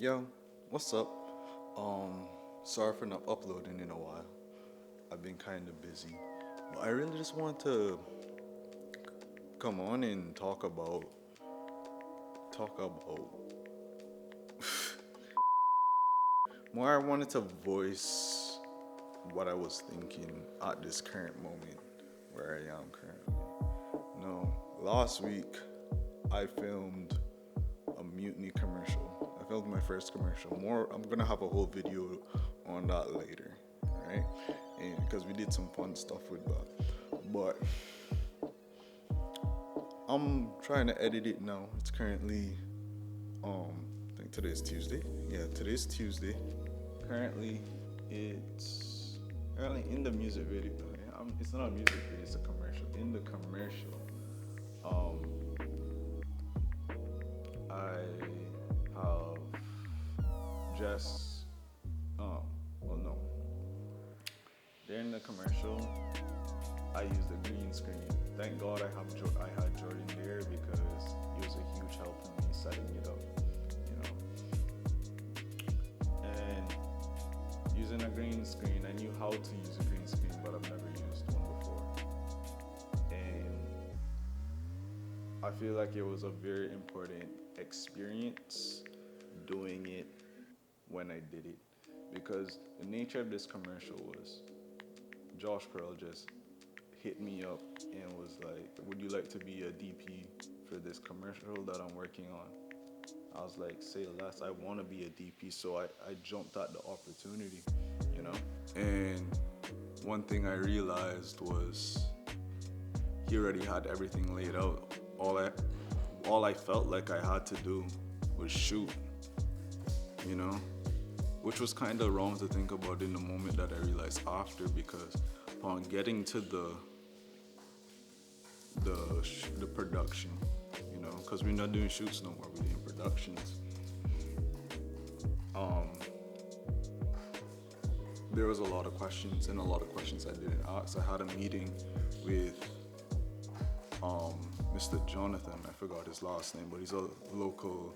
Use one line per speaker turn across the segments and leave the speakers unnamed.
Yo, what's up? Sorry for not uploading in a while. I've been kind of busy, but I really just want to come on and talk about more. I wanted to voice what I was thinking at this current moment where I am currently. No, last week I filmed a mutiny commercial. I filmed my first commercial. I'm gonna have a whole video on that later, right? And because we did some fun stuff with that, but I'm trying to edit it now. It's currently, I think today's Tuesday. Yeah, today's Tuesday. Currently, it's currently in the music video. It's not a music video. It's a commercial. In the commercial, I have just, well, no. During the commercial, I used a green screen. Thank God I had Jordan there because he was a huge help in me setting it up, And using a green screen, I knew how to use a green screen, but I've never used one before. And I feel like it was a very important experience doing it when I did it, because the nature of this commercial was Josh Pearl just hit me up and was like, would you like to be a DP for this commercial that I'm working on? I was like, say less, I want to be a DP. So I jumped at the opportunity, And one thing I realized was he already had everything laid out. All I felt like I had to do was shoot, which was kind of wrong to think about in the moment that I realized after, because upon getting to the production, because we're not doing shoots no more, we're doing productions. There was a lot of questions and a lot of questions I didn't ask. I had a meeting with Mr. Jonathan, I forgot his last name, but he's a local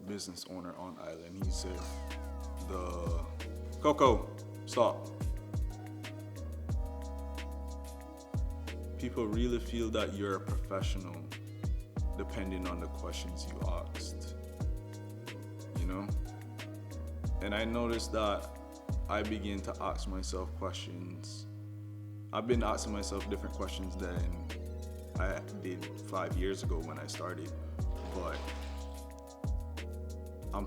business owner on island. He said, Coco, stop. People really feel that you're a professional depending on the questions you asked, And I noticed that I began to ask myself questions. I've been asking myself different questions than I did 5 years ago when I started, but I'm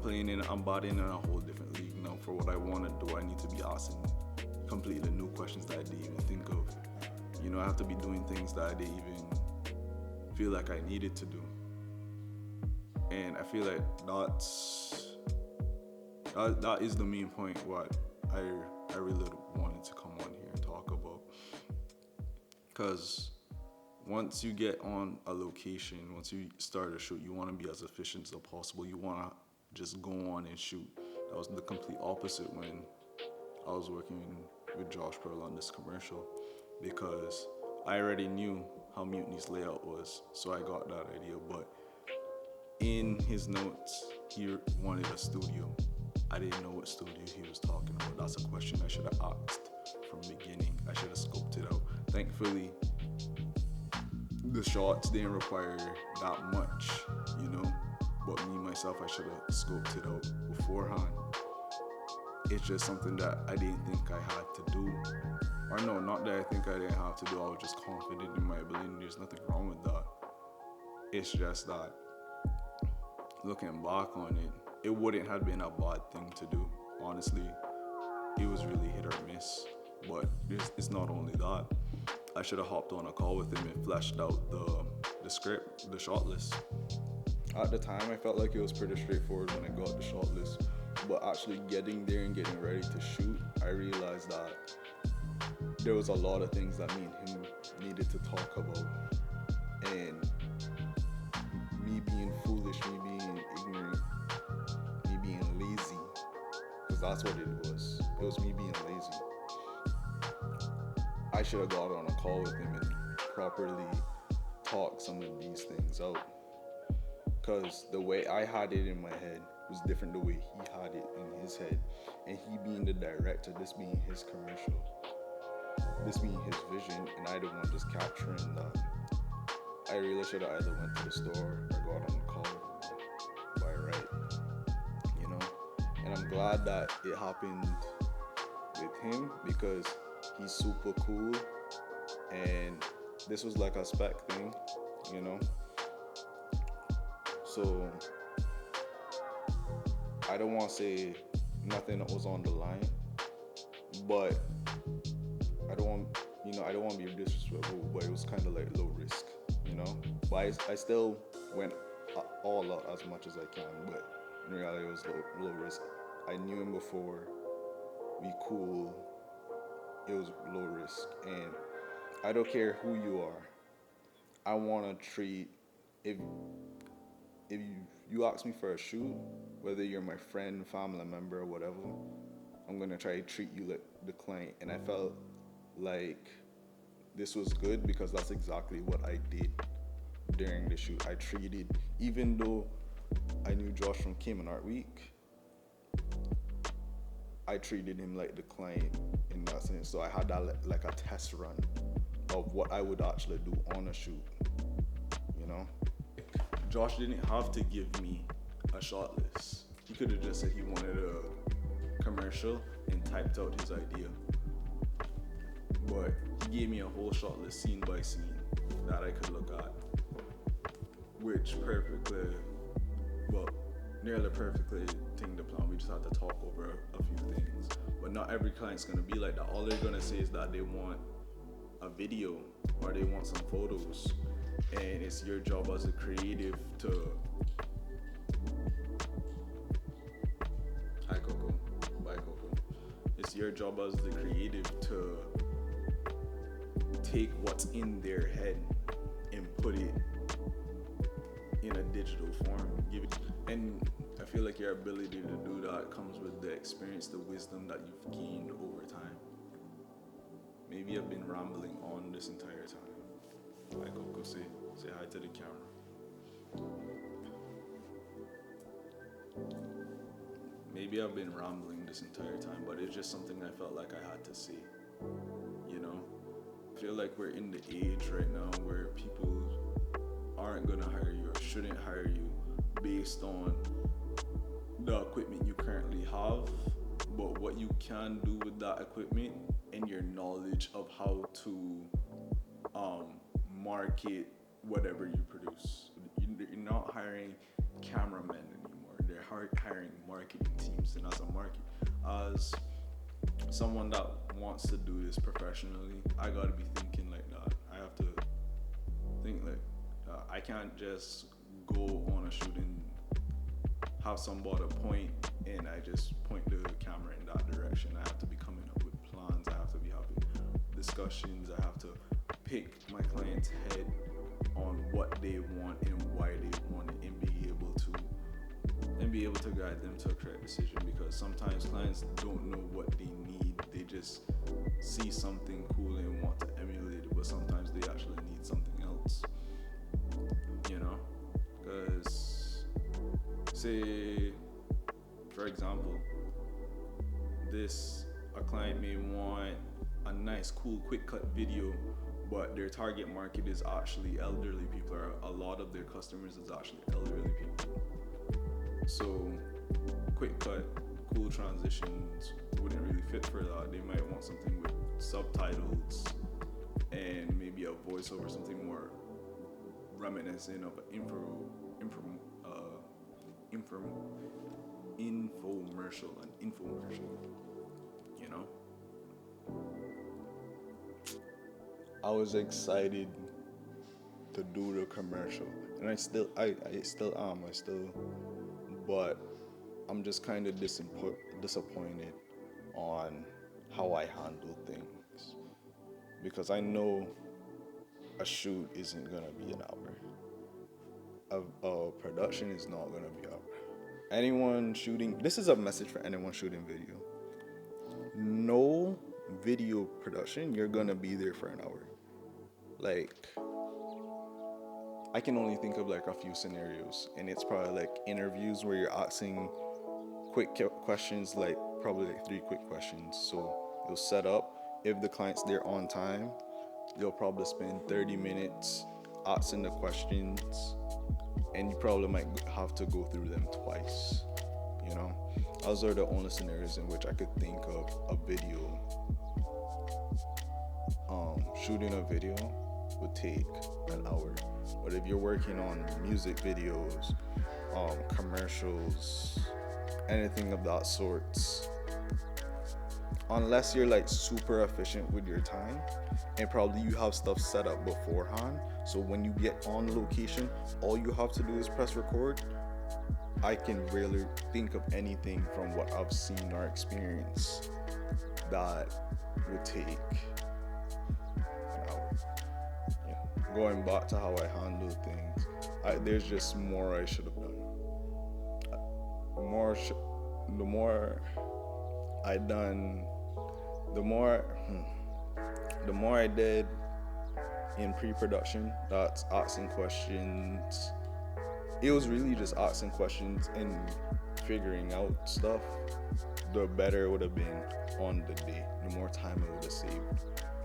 bodying in a whole different league now. For what I want to do, I need to be asking completely new questions that I didn't even think of. I have to be doing things that I didn't even feel like I needed to do. And I feel like that is the main point what I really wanted to come on here and talk about. Because once you get on a location, once you start a shoot, you want to be as efficient as possible. You want to just go on and shoot. That was the complete opposite when I was working with Josh Pearl on this commercial, because I already knew how Mutiny's layout was, so I got that idea. But in his notes, he wanted a studio. I didn't know what studio he was talking about. That's a question I should have asked from the beginning. I should have scoped it out. Thankfully, the shots didn't require that much, But me, myself, I should have scoped it out beforehand. It's just something that I didn't think I had to do. Or no, not that I think I didn't have to do. I was just confident in my ability. There's nothing wrong with that. It's just that looking back on it, it wouldn't have been a bad thing to do. Honestly, it was really hit or miss. But it's not only that. I should have hopped on a call with him and fleshed out the script, the shot list. At the time, I felt like it was pretty straightforward when I got the shot list. But actually getting there and getting ready to shoot, I realized that there was a lot of things that me and him needed to talk about. And me being foolish, me being ignorant, me being lazy, because that's what it was. It was me being lazy. I should have got on a call with him and properly talk some of these things out. Because the way I had it in my head, was different the way he had it in his head. And he being the director, this being his commercial, this being his vision, and I the one just capturing that. I really should have either went to the store or got on the call by right, you know. And I'm glad that it happened with him because he's super cool, and this was like a spec thing, you know. So I don't want to say nothing that was on the line, but I don't want to be disrespectful, but it was kind of like low risk, you know. But I still went all out as much as I can, but in reality it was low risk. I knew him before, we cool, it was low risk, and I don't care who you are. I want to treat, if you ask me for a shoot, whether you're my friend, family member, or whatever, I'm gonna try to treat you like the client. And I felt like this was good because that's exactly what I did during the shoot. I treated, even though I knew Josh from Cayman Art Week, I treated him like the client in that sense. So I had that like a test run of what I would actually do on a shoot, you know? Josh didn't have to give me a shot list. He could have just said he wanted a commercial and typed out his idea. But he gave me a whole shot list, scene by scene, that I could look at, which nearly perfectly tinged the plan. We just had to talk over a few things. But not every client's gonna be like that. All they're gonna say is that they want a video or they want some photos, and it's your job as a creative to hi Coco, bye Coco. It's your job as the creative to take what's in their head and put it in a digital form. And I feel like your ability to do that comes with the experience, the wisdom that you've gained over time. Maybe I've been rambling on this entire time. Like Coco, say hi to the camera. Maybe I've been rambling this entire time, but it's just something I felt like I had to say, you know? I feel like we're in the age right now where people aren't gonna hire you or shouldn't hire you based on the equipment you currently have, but what you can do with that equipment and your knowledge of how to market whatever you produce. You're not hiring cameramen anymore. They're hiring marketing teams, and as someone that wants to do this professionally, I gotta be thinking like that. I have to think like I can't just go on a shoot and have somebody point and I just point the camera in that direction. I have to be coming up with plans. I have to be having discussions. I have to pick my client's head on what they want and why they want it, and be able to guide them to a correct decision, because sometimes clients don't know what they need. They just see something cool and want to emulate it, but sometimes they actually need something else, you know? Because say, for example, a client may want a nice, cool, quick cut video, but their target market is actually elderly people, or a lot of their customers is actually elderly people. So quick cut, cool transitions wouldn't really fit for that. They might want something with subtitles and maybe a voiceover, something more reminiscent of an infomercial, you know? I was excited to do the commercial, and I still am, but I'm just kind of disappointed on how I handle things, because I know a shoot isn't gonna be an hour. A production is not gonna be an hour. Anyone shooting, this is a message for anyone shooting video. No video production, you're gonna be there for an hour. Like, I can only think of like a few scenarios, and it's probably like interviews where you're asking quick questions, like probably like 3 quick questions. So you'll set up. If the client's there on time, you'll probably spend 30 minutes asking the questions, and you probably might have to go through them twice. You know, those are the only scenarios in which I could think of a video. Shooting a video would take an hour, but if you're working on music videos, commercials, anything of that sorts, unless you're like super efficient with your time, and probably you have stuff set up beforehand, so when you get on location, all you have to do is press record. I can rarely think of anything from what I've seen or experienced that would take an hour. Yeah. Going back to how I handle things, there's just more I should have done. The more I done, the more I did in pre-production. That's asking questions. It was really just asking questions and figuring out stuff. The better it would have been on the day. The more time it would have saved.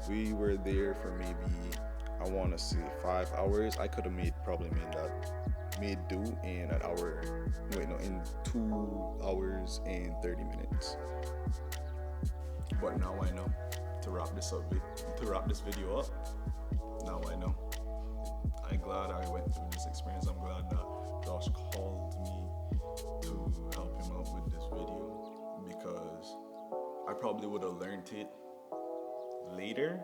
We were there for maybe, I want to say 5 hours. I could have made do in in 2 hours and 30 minutes. But now I know. To wrap this video up, now I know. I'm glad I went through this experience. I'm glad that Josh called me to help him out with this video, because I probably would have learned it later,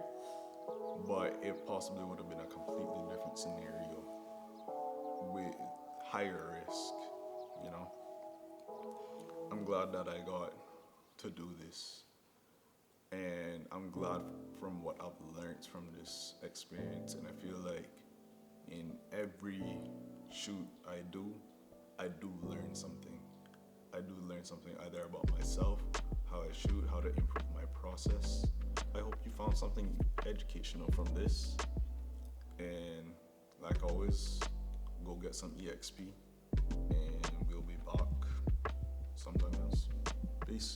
but it possibly would have been a completely different scenario with higher risk, you know. I'm glad that I got to do this, and I'm glad from what I've learned from this experience, and I feel like in every shoot I do learn something. I do learn something either about myself, how I shoot, how to improve my process. I hope you found something educational from this, and like always, go get some EXP, and we'll be back sometime else. Peace.